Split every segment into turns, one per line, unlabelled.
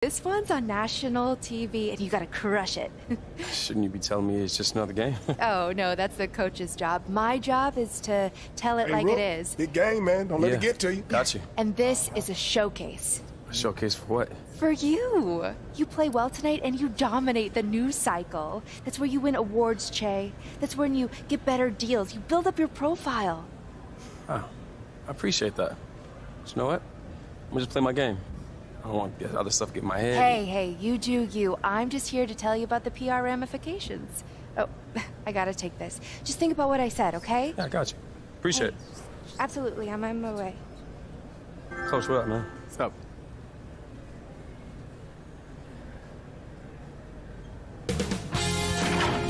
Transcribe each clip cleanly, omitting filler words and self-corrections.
This one's on national TV, and you gotta crush it.
Shouldn't you be telling me it's just another game?
Oh, no, that's the coach's job. My job is to tell it like
Rook,
it is.
big game, man. Don't let it get to you.
Got you.
And this is a showcase.
A showcase for what?
For you. You play well tonight, and you dominate the news cycle. That's where you win awards, Che. That's when you get better deals. You build up your profile.
Oh, I appreciate that. But you know what? I'm gonna just play my game. I don't want the other stuff to get in my head.
Hey, you do you. I'm just here to tell you about the PR ramifications. Oh, I gotta take this. Just think about what I said, okay?
Yeah, I got you. Appreciate it.
Absolutely, I'm on my way.
Coach, what up, man?
What's up?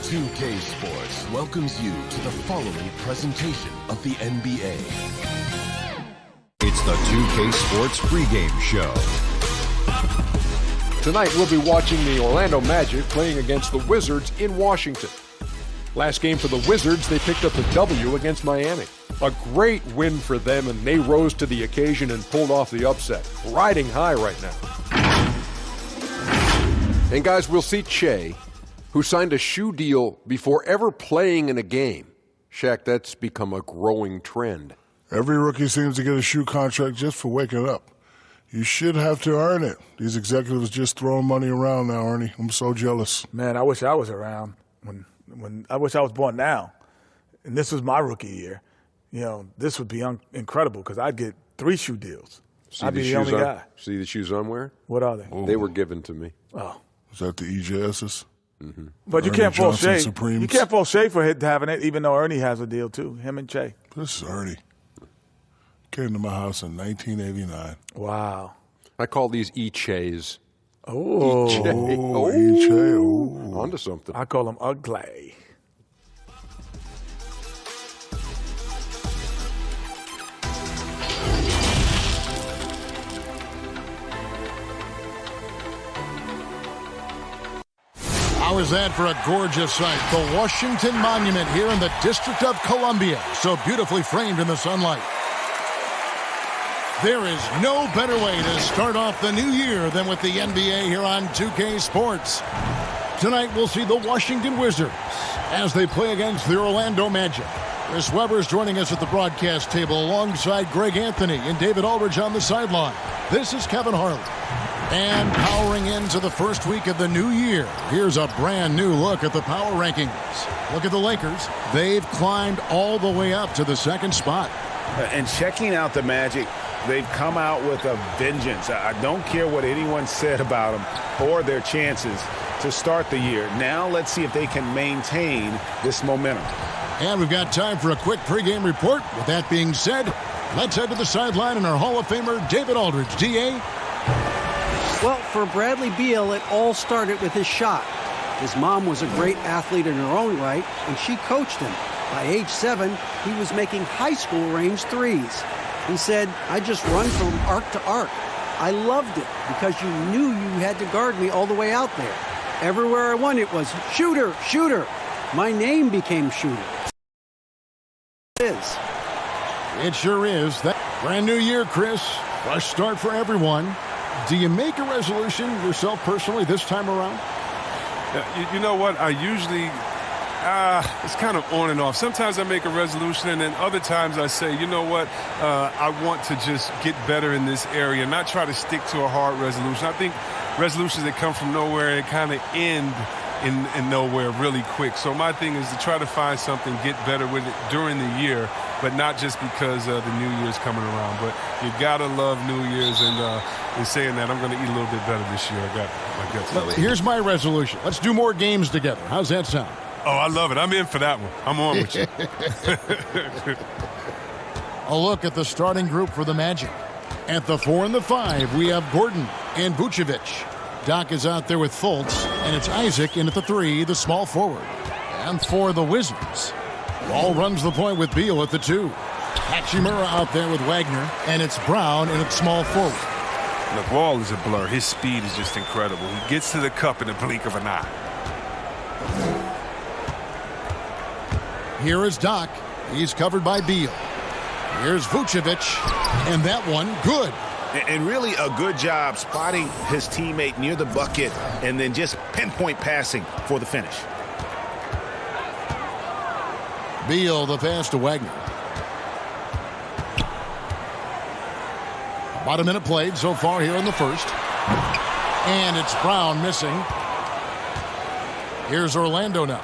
$2K Sports welcomes you to the following presentation of the NBA. It's the 2K Sports pregame show.
Tonight we'll be watching the Orlando Magic playing against the Wizards in Washington. Last game for the Wizards, they picked up a W against Miami. A great win for them, and they rose to the occasion and pulled off the upset. Riding high right now. And guys, we'll see Che, who signed a shoe deal before ever playing in a game. Shaq, that's become a growing trend.
Every rookie seems to get a shoe contract just for waking up. You should have to earn it. These executives just throwing money around now, Ernie. I'm so jealous.
Man, I wish I was around when I wish I was born now. And this was my rookie year. You know, this would be incredible because I'd get 3 shoe deals. I'd be the only guy.
See the shoes I'm wearing?
What are they?
Ooh.
They were given to me.
Oh.
Is that the EJS's?
Mm-hmm.
But you
Ernie
can't fault
Johnson
Shea.
Supremes.
You can't fault Shea for having it, even though Ernie has a deal too. Him and Che.
This is Ernie. Came to my house in 1989.
Wow.
I call these E-Chays.
Oh.
E-Che.
Oh, EJ. Oh.
Onto something.
I call them ugly.
How is that for a gorgeous sight? The Washington Monument here in the District of Columbia, so beautifully framed in the sunlight. There is no better way to start off the new year than with the NBA here on 2K Sports. Tonight we'll see the Washington Wizards as they play against the Orlando Magic. Chris Webber's joining us at the broadcast table alongside Greg Anthony and David Aldridge on the sideline. This is Kevin Harlan. And powering into the first week of the new year, here's a brand new look at the power rankings. Look at the Lakers. They've climbed all the way up to the 2nd spot.
And checking out the Magic, they've come out with a vengeance. I don't care what anyone said about them or their chances to start the year. Now let's see if they can maintain this momentum.
And we've got time for a quick pregame report. With that being said, let's head to the sideline and our Hall of Famer, David Aldridge. DA?
Well, for Bradley Beal, it all started with his shot. His mom was a great athlete in her own right, and she coached him. By age 7, he was making high school range threes. He said, I just run from arc to arc. I loved it because you knew you had to guard me all the way out there. Everywhere I went, it was shooter, shooter. My name became shooter.
It sure is. That brand new year, Chris. Fresh start for everyone. Do you make a resolution yourself personally this time around?
You know what? I usually, it's kind of on and off. Sometimes I make a resolution, and then other times I say, you know what? I want to just get better in this area, not try to stick to a hard resolution. I think resolutions that come from nowhere and kind of end in nowhere really quick. So my thing is to try to find something, get better with it during the year, but not just because the new year's coming around. But you gotta love New Year's, and in saying that, I'm going to eat a little bit better this year. I got my guts.
Here's my resolution. Let's do more games together. How's that sound?
Oh, I love it. I'm in for that one. I'm on with you.
A look at the starting group for the Magic. At the 4 and the 5, we have Gordon and Vucevic. Doc is out there with Fultz, and it's Isaac in at the 3, the small forward. And for the Wizards, Ball runs the point with Beal at the 2. Hachimura out there with Wagner, and it's Brown in at small forward.
The ball is a blur. His speed is just incredible. He gets to the cup in the blink of an eye.
Here is Doc. He's covered by Beal. Here's Vucevic, and that one good.
And really a good job spotting his teammate near the bucket and then just pinpoint passing for the finish.
Beal, the pass to Wagner. About a minute played so far here in the first. And it's Brown missing. Here's Orlando now.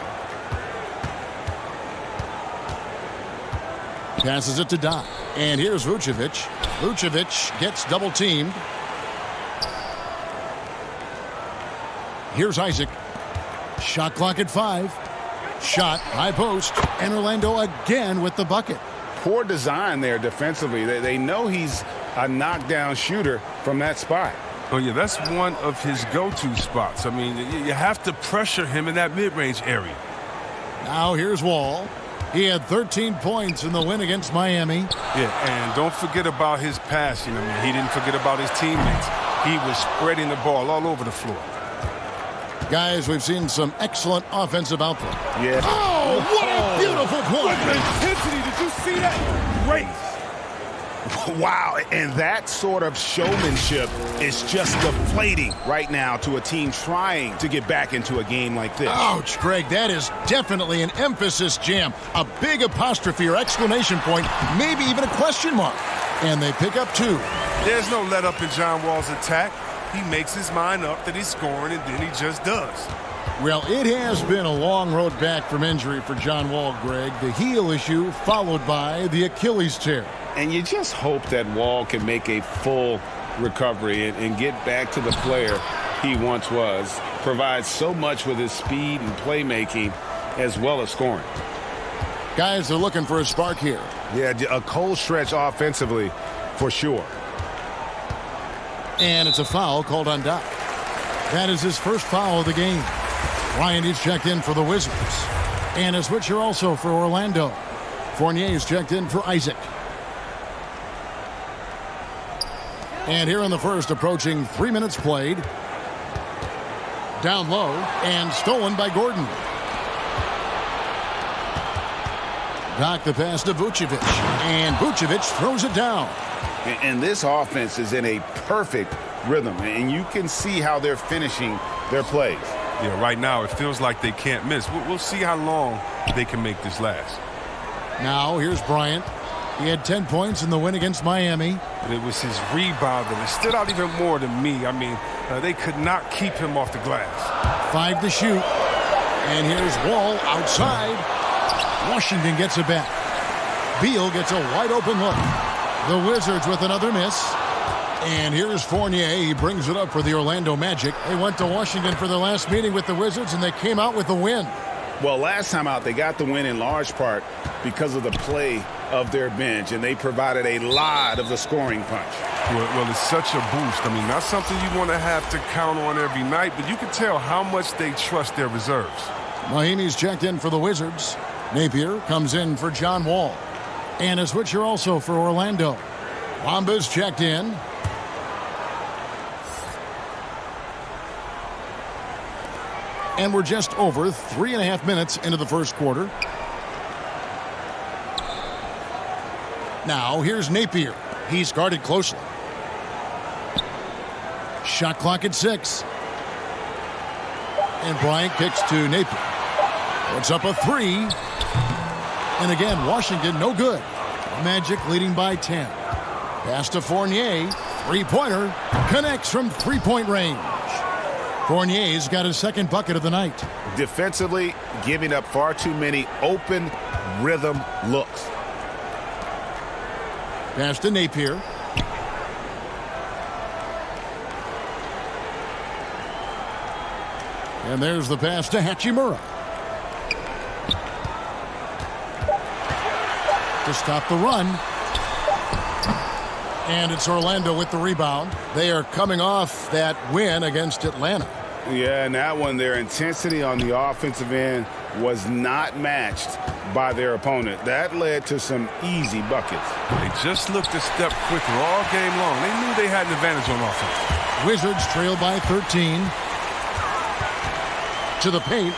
Passes it to Doc. And here's Vucevic. Vucevic gets double teamed. Here's Isaac. Shot clock at 5. Shot, high post, and Orlando again with the bucket.
Poor design there defensively. They know he's a knockdown shooter from that spot.
Oh, yeah, that's one of his go-to spots. I mean, you have to pressure him in that mid-range area.
Now here's Wall. He had 13 points in the win against Miami.
Yeah, and don't forget about his passing. I mean, he didn't forget about his teammates. He was spreading the ball all over the floor.
Guys, we've seen some excellent offensive output.
Yeah.
Oh, what a beautiful point.
What intensity. Did you see that? Great.
Wow, and that sort of showmanship is just deflating right now to a team trying to get back into a game like this.
Ouch, Greg, that is definitely an emphasis jam. A big apostrophe or exclamation point, maybe even a question mark. And they pick up 2.
There's no let up in John Wall's attack. He makes his mind up that he's scoring, and then he just does.
Well, it has been a long road back from injury for John Wall, Greg. The heel issue followed by the Achilles tear.
And you just hope that Wall can make a full recovery and get back to the player he once was. Provides so much with his speed and playmaking as well as scoring.
Guys, they're looking for a spark here.
Yeah, a cold stretch offensively for sure.
And it's a foul called on Doc. That is his first foul of the game. Bryant is checked in for the Wizards. And a switcher also for Orlando. Fournier is checked in for Isaac. And here in the first, approaching 3 minutes played. Down low and stolen by Gordon. Doc the pass to Vucevic. And Vucevic throws it down.
And this offense is in a perfect rhythm. And you can see how they're finishing their plays.
Yeah, right now it feels like they can't miss. We'll see how long they can make this last.
Now here's Bryant. He had 10 points in the win against Miami.
And it was his rebound that stood out even more to me. I mean, they could not keep him off the glass.
5 to shoot. And here's Wall outside. Washington gets it back. Beal gets a wide open look. The Wizards with another miss. And here's Fournier. He brings it up for the Orlando Magic. They went to Washington for their last meeting with the Wizards, and they came out with a win.
Well, last time out, they got the win in large part because of the play of their bench, and they provided a lot of the scoring punch.
Well, it's such a boost. I mean, not something you want to have to count on every night, but you can tell how much they trust their reserves.
Miami's checked in for the Wizards. Napier comes in for John Wall. And a switcher also for Orlando. Wamba's checked in. And we're just over 3.5 minutes into the first quarter. Now here's Napier. He's guarded closely. Shot clock at 6. And Bryant kicks to Napier. Puts up a 3. And again, Washington no good. Magic leading by 10. Pass to Fournier. Three-pointer. Connects from three-point range. Fournier's got his second bucket of the night.
Defensively, giving up far too many open rhythm looks.
Pass to Napier. And there's the pass to Hachimura. To stop the run. And it's Orlando with the rebound. They are coming off that win against Atlanta.
Yeah, and that one, their intensity on the offensive end was not matched by their opponent. That led to some easy buckets.
They just looked a step quicker all game long. They knew they had an advantage on offense.
Wizards trail by 13. To the paint.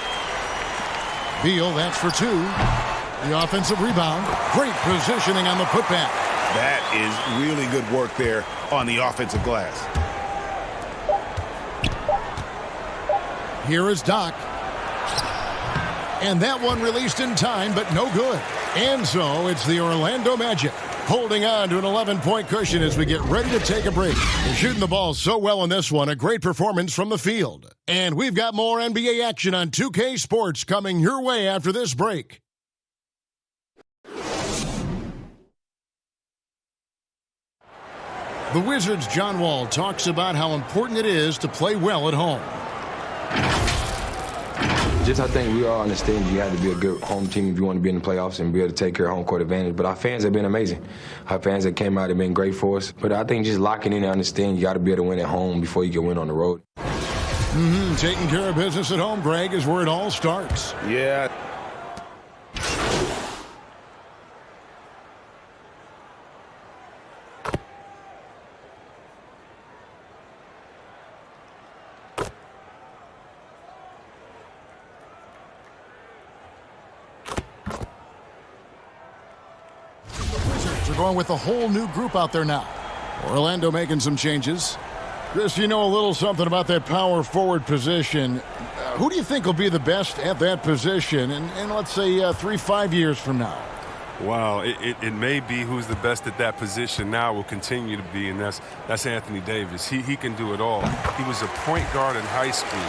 Beal, that's for 2. The offensive rebound. Great positioning on the putback.
That is really good work there on the offensive glass.
Here is Doc. And that one released in time, but no good. And so it's the Orlando Magic holding on to an 11-point cushion as we get ready to take a break. They're shooting the ball so well in this one, a great performance from the field. And we've got more NBA action on 2K Sports coming your way after this break. The Wizards' John Wall talks about how important it is to play well at home.
I think we all understand you have to be a good home team if you want to be in the playoffs and be able to take care of home court advantage. But our fans have been amazing. Our fans that came out have been great for us. But I think just locking in and understanding you got to be able to win at home before you can win on the road.
Taking care of business at home, Greg, is where it all starts.
Yeah.
Going with a whole new group out there now. Orlando making some changes. Chris, you know a little something about that power forward position. Who do you think will be the best at that position in let's say 3-5 years from now?
Wow, it may be who's the best at that position now will continue to be, and that's Anthony Davis. He can do it all. He was a point guard in high school,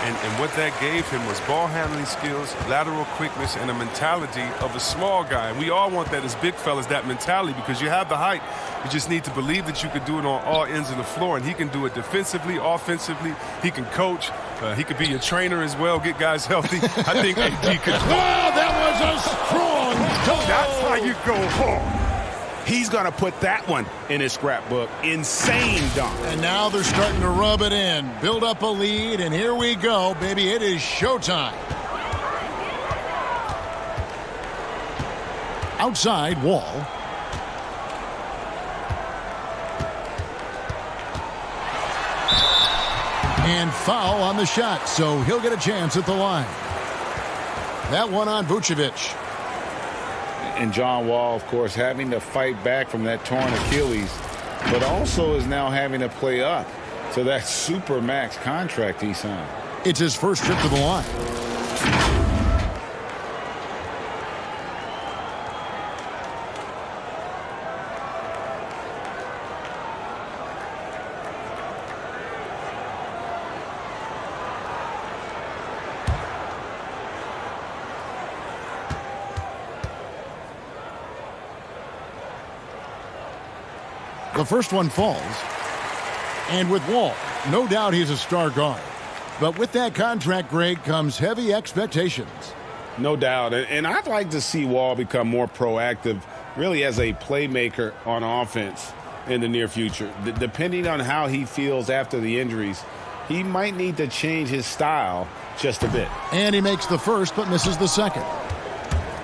and what that gave him was ball handling skills, lateral quickness, and a mentality of a small guy. And we all want that as big fellas, that mentality, because you have the height. You just need to believe that you can do it on all ends of the floor, and he can do it defensively, offensively. He can coach. He could be a trainer as well, get guys healthy. I think AD could.
Oh, that was a strong dunk.
That's how you go home. He's going to put that one in his scrapbook. Insane dunk.
And now they're starting to rub it in, build up a lead, and here we go, baby. It is showtime. Outside, Wall. And foul on the shot, so he'll get a chance at the line. That one on Vucevic.
And John Wall, of course, having to fight back from that torn Achilles, but also is now having to play up to that super max contract he signed.
It's his first trip to the line. The first one falls. And with Wall, no doubt he's a star guard. But with that contract, Greg, comes heavy expectations.
No doubt. And I'd like to see Wall become more proactive, really as a playmaker on offense in the near future. Depending on how he feels after the injuries, he might need to change his style just a bit.
And he makes the first but misses the second.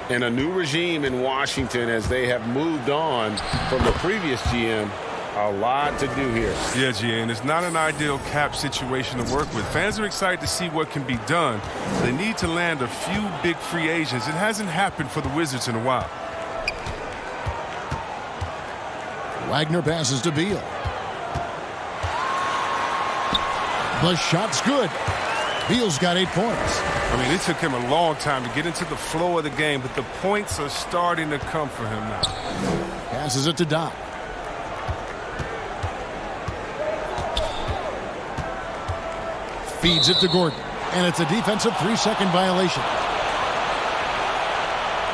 And a new regime in Washington as they have moved on from the previous GM. A lot to do here.
Yeah, GA, and it's not an ideal cap situation to work with. Fans are excited to see what can be done. They need to land a few big free agents. It hasn't happened for the Wizards in a while.
Wagner passes to Beal. The shot's good. Beal's got 8 points.
I mean, it took him a long time to get into the flow of the game, but the points are starting to come for him now.
Passes it to Doc. Feeds it to Gordon, and it's a defensive 3-second violation.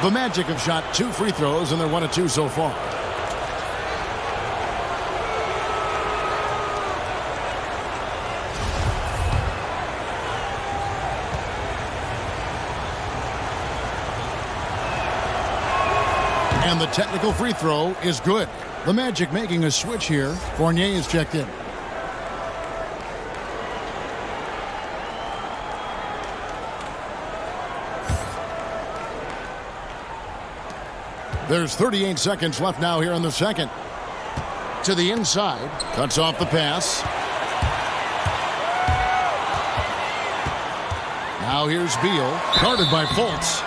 The Magic have shot 2 free throws, and they're 1 of 2 so far. And the technical free throw is good. The Magic making a switch here. Fournier is checked in. There's 38 seconds left now here in the second. To the inside. Cuts off the pass. Now here's Beal. Guarded by Fultz.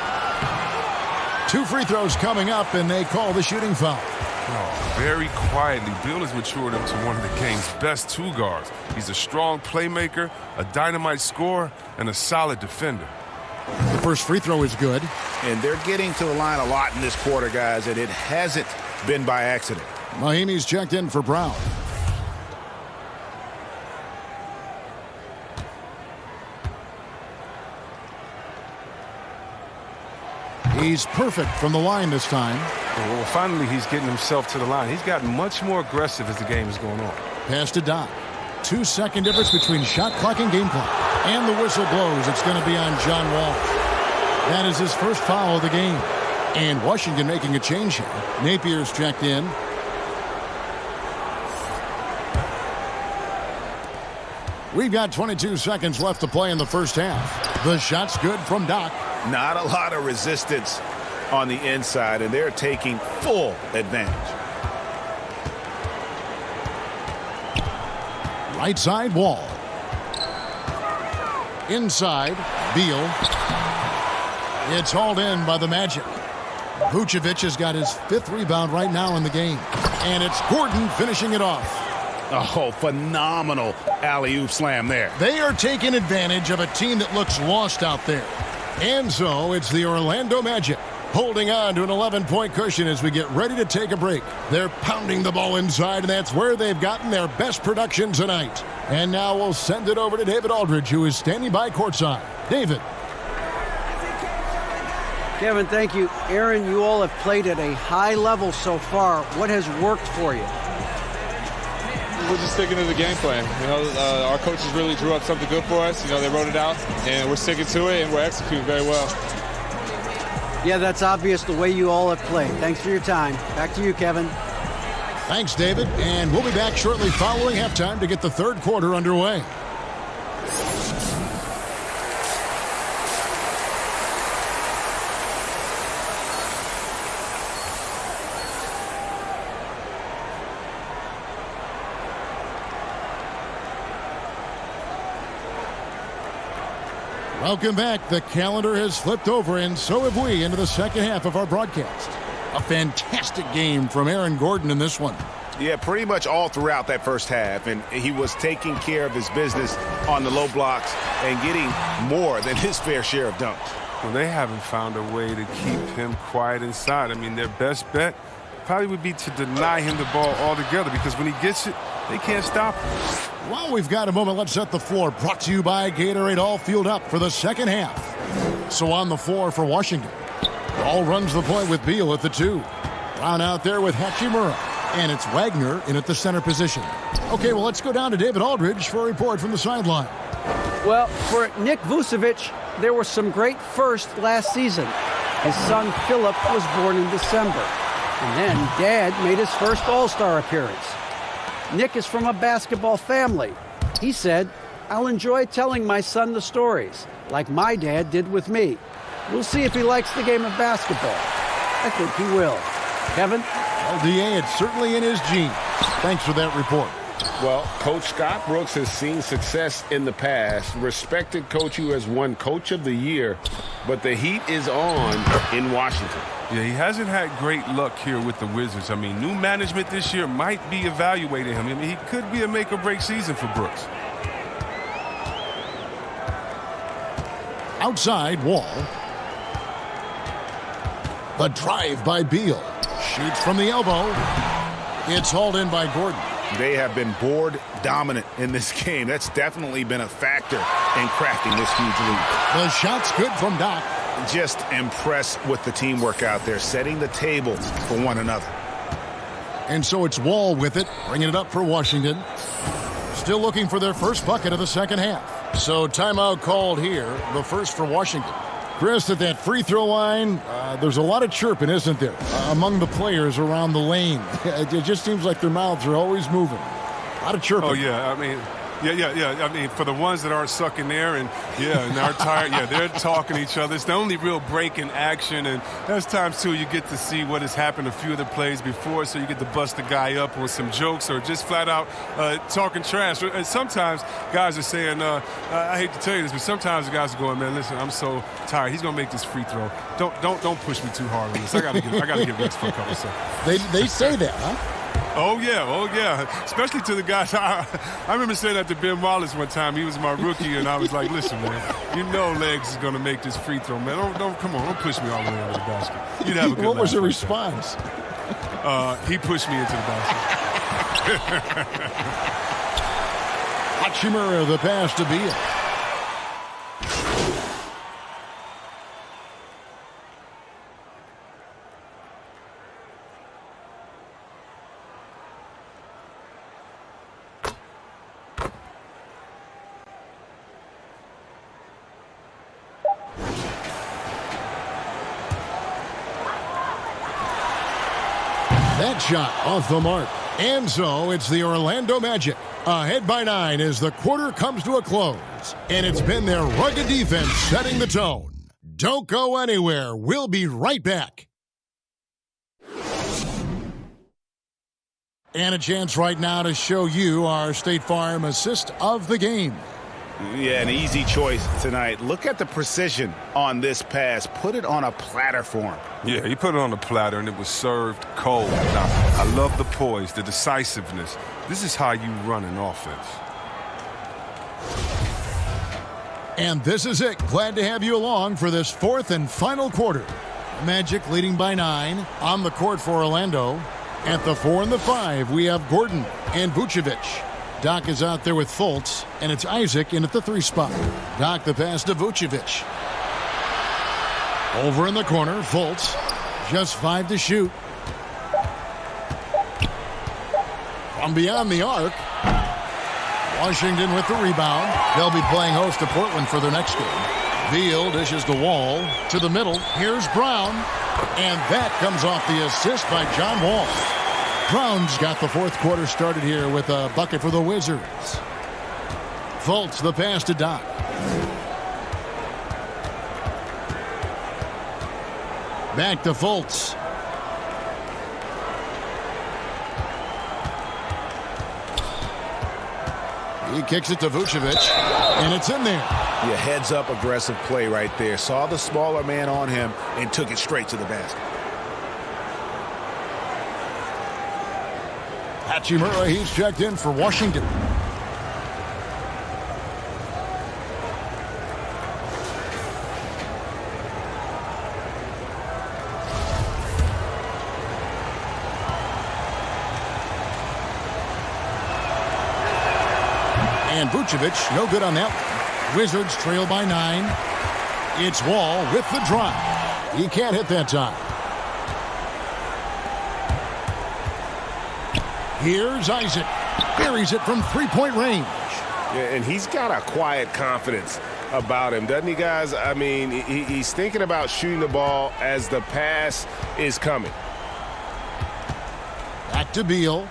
2 free throws coming up, and they call the shooting foul.
Oh, very quietly, Beal has matured into one of the game's best two guards. He's a strong playmaker, a dynamite scorer, and a solid defender.
The first free throw is good.
And they're getting to the line a lot in this quarter, guys, and it hasn't been by accident.
Miami's checked in for Brown. He's perfect from the line this time.
Well, finally, he's getting himself to the line. He's gotten much more aggressive as the game is going on.
Pass to Doc. 2-second difference between shot clock and game clock. And the whistle blows. It's going to be on John Wall. That is his first foul of the game. And Washington making a change here. Napier's checked in. We've got 22 seconds left to play in the first half. The shot's good from Doc.
Not a lot of resistance on the inside, and they're taking full advantage.
Right side, Wall. Inside, Beal. It's hauled in by the Magic. Vucevic has got his 5th rebound right now in the game. And it's Gordon finishing it off.
Oh, phenomenal alley-oop slam there.
They are taking advantage of a team that looks lost out there. And so it's the Orlando Magic holding on to an 11-point cushion as we get ready to take a break. They're pounding the ball inside, and that's where they've gotten their best production tonight. And now we'll send it over to David Aldridge, who is standing by courtside. David.
Kevin, thank you. Aaron, you all have played at a high level so far. What has worked for you?
We're just sticking to the game plan. You know, our coaches really drew up something good for us. You know, they wrote it out, and we're sticking to it, and we're executing very well.
Yeah, that's obvious the way you all have played. Thanks for your time. Back to you, Kevin.
Thanks, David. And we'll be back shortly following halftime to get the third quarter underway. Welcome back. The calendar has flipped over, and so have we, into the second half of our broadcast. A fantastic game from Aaron Gordon in this one.
Yeah, pretty much all throughout that first half, and he was taking care of his business on the low blocks and getting more than his fair share of dunks.
Well, they haven't found a way to keep him quiet inside. I mean, their best bet probably would be to deny him the ball altogether, because when he gets it, they can't stop him.
While we've got a moment, let's set the floor. Brought to you by Gatorade, all fueled up for the second half. So on the floor for Washington. Ball runs the point with Beal at the 2. Brown out there with Hachimura. And it's Wagner in at the center position. Okay, well, let's go down to David Aldridge for a report from the sideline.
Well, for Nick Vucevic, there were some great firsts last season. His son Philip was born in December. And then Dad made his first All-Star appearance. Nick is from a basketball family. He said, "I'll enjoy telling my son the stories, like my dad did with me. We'll see if he likes the game of basketball. I think he will." Kevin?
Well, DA, it's certainly in his genes. Thanks for that report.
Well, Coach Scott Brooks has seen success in the past. Respected coach who has won Coach of the Year, but the heat is on in Washington.
Yeah, he hasn't had great luck here with the Wizards. I mean, new management this year might be evaluating him. I mean, he could be a make-or-break season for Brooks.
Outside, Wall. The drive by Beal. Shoots from the elbow. It's hauled in by Gordon.
They have been board dominant in this game. That's definitely been a factor in crafting this huge lead.
The shot's good from Doc.
Just impressed with the teamwork out there, setting the table for one another.
And so it's Wall with it, bringing it up for Washington. Still looking for their first bucket of the second half. So timeout called here, the first for Washington. Chris, at that free throw line, there's a lot of chirping, isn't there, among the players around the lane. It just seems like their mouths are always moving. A lot of chirping.
Oh, yeah. I mean, Yeah. I mean, for the ones that aren't sucking there and aren't tired, they're talking to each other. It's the only real break in action, and there's times, too, you get to see what has happened a few of the plays before, so you get to bust the guy up with some jokes or just flat out talking trash. And sometimes guys are saying, I hate to tell you this, but sometimes the guys are going, man, listen, I'm so tired. He's going to make this free throw. Don't push me too hard on this. I got to get rest for a couple seconds.
They say that, huh?
Oh, yeah. Especially to the guys. I remember saying that to Ben Wallace one time. He was my rookie, and I was like, listen, man, you know Legs is going to make this free throw, man. Don't push me all the way into the basket. You'd have a good
What was the
laugh
response?
He pushed me into the basket.
Hachimura, the pass to Beal. That shot off the mark. And so it's the Orlando Magic. Ahead by 9 as the quarter comes to a close. And it's been their rugged defense setting the tone. Don't go anywhere. We'll be right back. And a chance right now to show you our State Farm assist of the game.
Yeah, an easy choice tonight. Look at the precision on this pass. Put it on a platter for him.
Yeah, he put it on the platter, and it was served cold. Now, I love the poise, the decisiveness. This is how you run an offense.
And this is it. Glad to have you along for this fourth and final quarter. Magic leading by 9 on the court for Orlando. At the 4 and the 5, we have Gordon and Vucevic. Doc is out there with Fultz, and it's Isaac in at the 3 spot. Doc the pass to Vucevic. Over in the corner, Fultz. Just 5 to shoot. From beyond the arc. Washington with the rebound. They'll be playing host to Portland for their next game. Beal dishes the Wall to the middle. Here's Brown. And that comes off the assist by John Wall. Brown's got the fourth quarter started here with a bucket for the Wizards. Fultz the pass to Doc. Back to Fultz. He kicks it to Vucevic, and it's in there.
Yeah, heads-up aggressive play right there. Saw the smaller man on him and took it straight to the basket.
Hachimura, he's checked in for Washington. And Vucevic, no good on that one. Wizards trail by 9. It's Wall with the drive. He can't hit that time. Here's Isaac. Buries it from three-point range.
Yeah, and he's got a quiet confidence about him, doesn't he, guys? I mean, he's thinking about shooting the ball as the pass is coming.
Back to Beal.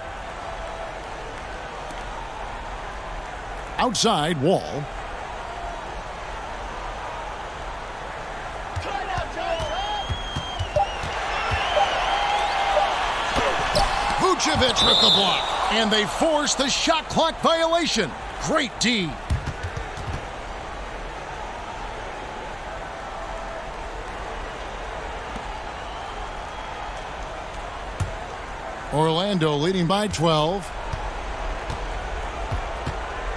Outside, Wall. Vucevic with the block, and they force the shot clock violation. Great D. Orlando leading by 12.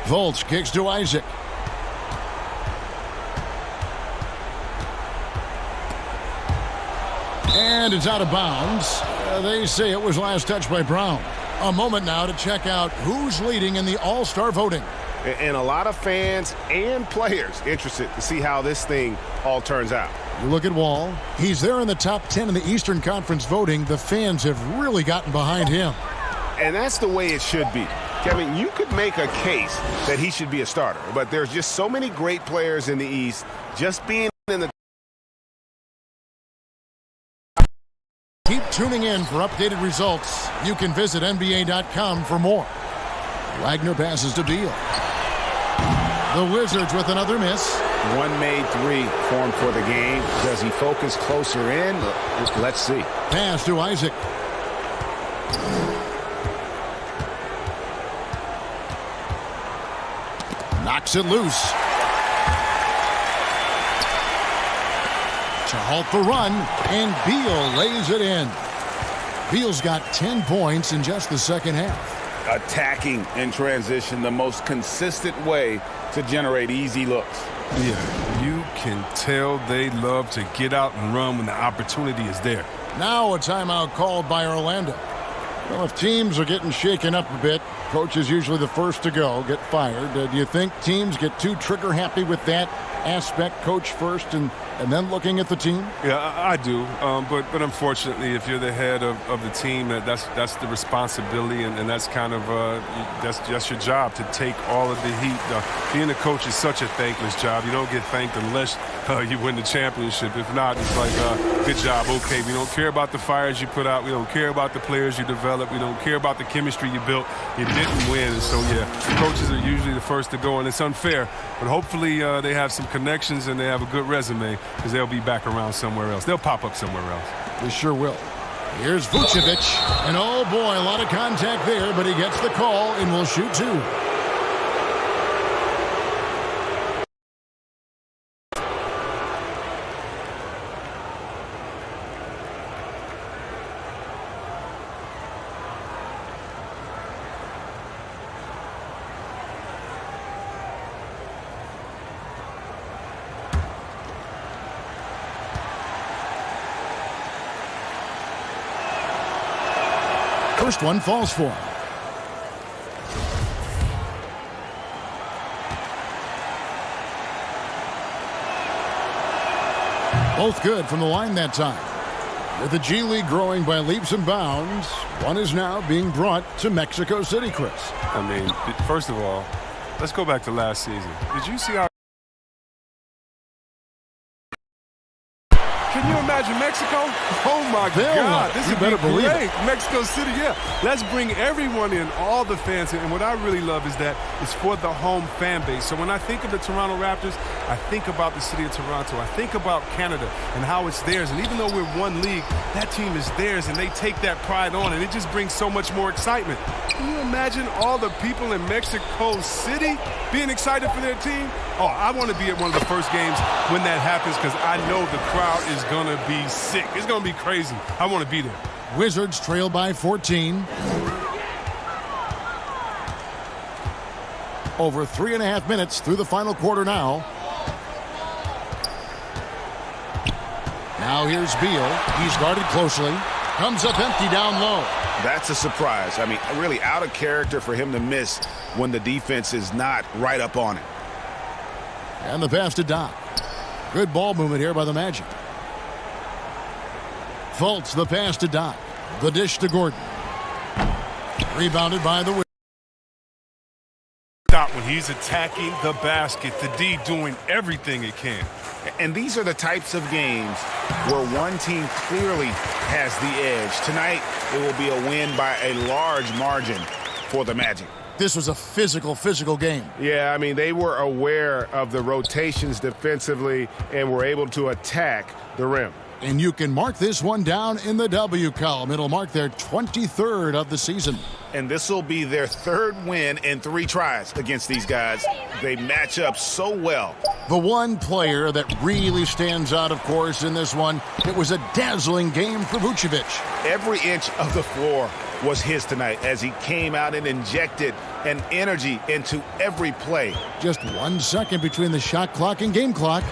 Fultz kicks to Isaac. And it's out of bounds. They say it was last touched by Brown. A moment now to check out who's leading in the All-Star voting.
And a lot of fans and players interested to see how this thing all turns out.
You look at Wall. He's there in the top 10 in the Eastern Conference voting. The fans have really gotten behind him.
And that's the way it should be. Kevin, you could make a case that he should be a starter, but there's just so many great players in the East. Just being in the...
Keep tuning in for updated results. You can visit NBA.com for more. Wagner passes to Beal. The Wizards with another miss.
One made three formed for the game. Does he focus closer in? Let's see.
Pass to Isaac. Knocks it loose. To halt the run, and Beal lays it in. Beal's got 10 points in just the second half.
Attacking in transition, the most consistent way to generate easy looks.
Yeah, you can tell they love to get out and run when the opportunity is there.
Now a timeout called by Orlando. Well, if teams are getting shaken up a bit, coach is usually the first to go, get fired. Do you think teams get too trigger happy with that aspect, coach first and then looking at the team?
Yeah, I do. But unfortunately, if you're the head of the team, that's the responsibility, and that's kind of that's your job to take all of the heat. Being a coach is such a thankless job. You don't get thanked unless you win the championship. If not, it's like, good job, okay. We don't care about the fires you put out. We don't care about the players you develop. We don't care about the chemistry you built. You didn't win, and so, yeah, coaches are usually the first to go, and it's unfair. But hopefully they have some connections and they have a good resume, because they'll be back around somewhere else. They'll pop up somewhere else.
They sure will. Here's Vucevic. And oh boy, a lot of contact there, but he gets the call and will shoot two. First one falls for him. Both good from the line that time. With the G League growing by leaps and bounds, one is now being brought to Mexico City, Chris.
I mean, first of all, let's go back to last season. Did you see how... Can you imagine Mexico? Oh, my God. This would be great. Mexico City, yeah. Let's bring everyone in, all the fans. And what I really love is that it's for the home fan base. So when I think of the Toronto Raptors, I think about the city of Toronto. I think about Canada and how it's theirs. And even though we're one league, that team is theirs, and they take that pride on, and it just brings so much more excitement. Can you imagine all the people in Mexico City being excited for their team? Oh, I want to be at one of the first games when that happens, because I know the crowd is going to be sick. It's going to be crazy. I want to be there.
Wizards trail by 14. Over 3.5 minutes through the final quarter now. Now here's Beal. He's guarded closely. Comes up empty down low.
That's a surprise. I mean, really out of character for him to miss when the defense is not right up on it.
And the pass to Doc. Good ball movement here by the Magic. Fultz, the pass to Doc. The dish to Gordon. Rebounded by the Wizards.
Stop when he's attacking the basket. The D doing everything it can.
And these are the types of games where one team clearly has the edge. Tonight, it will be a win by a large margin for the Magic.
This was a physical game.
Yeah, I mean, they were aware of the rotations defensively and were able to attack the rim.
And you can mark this one down in the W column. It'll mark their 23rd of the season.
And this will be their third win in 3 tries against these guys. They match up so well.
The one player that really stands out, of course, in this one, it was a dazzling game for Vucevic.
Every inch of the floor was his tonight as he came out and injected an energy into every play.
Just 1 second between the shot clock and game clock.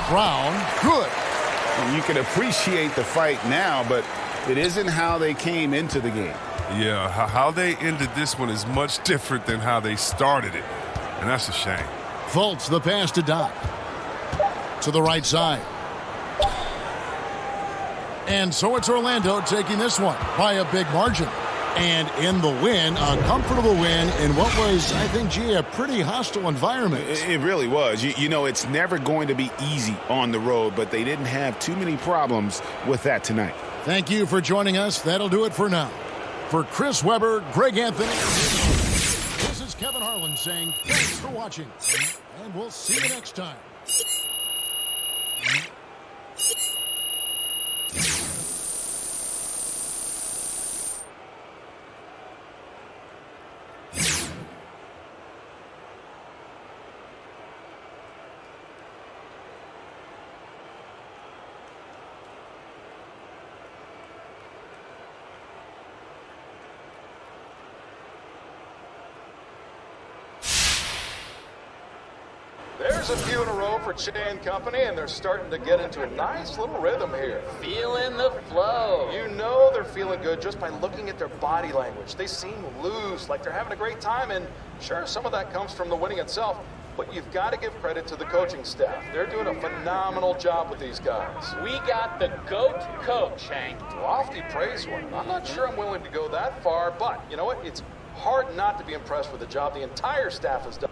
Brown, good.
You can appreciate the fight now, but it isn't how they came into the game.
Yeah, how they ended this one is much different than how they started it, and that's a shame.
Fultz, the pass to Doc. To the right side. And so it's Orlando taking this one by a big margin. And in the win, a comfortable win in what was, I think, a pretty hostile environment.
It really was. You know, it's never going to be easy on the road, but they didn't have too many problems with that tonight.
Thank you for joining us. That'll do it for now. For Chris Webber, Greg Anthony, this is Kevin Hart. Garland saying thanks for watching, and we'll see you next time.
There's a few in a row for Che and company, and they're starting to get into a nice little rhythm here.
Feeling the flow.
You know they're feeling good just by looking at their body language. They seem loose, like they're having a great time, and sure, some of that comes from the winning itself, but you've got to give credit to the coaching staff. They're doing a phenomenal job with these guys.
We got the GOAT coach, Hank.
Lofty praise for him. I'm not sure I'm willing to go that far, but you know what? It's hard not to be impressed with the job the entire staff has done.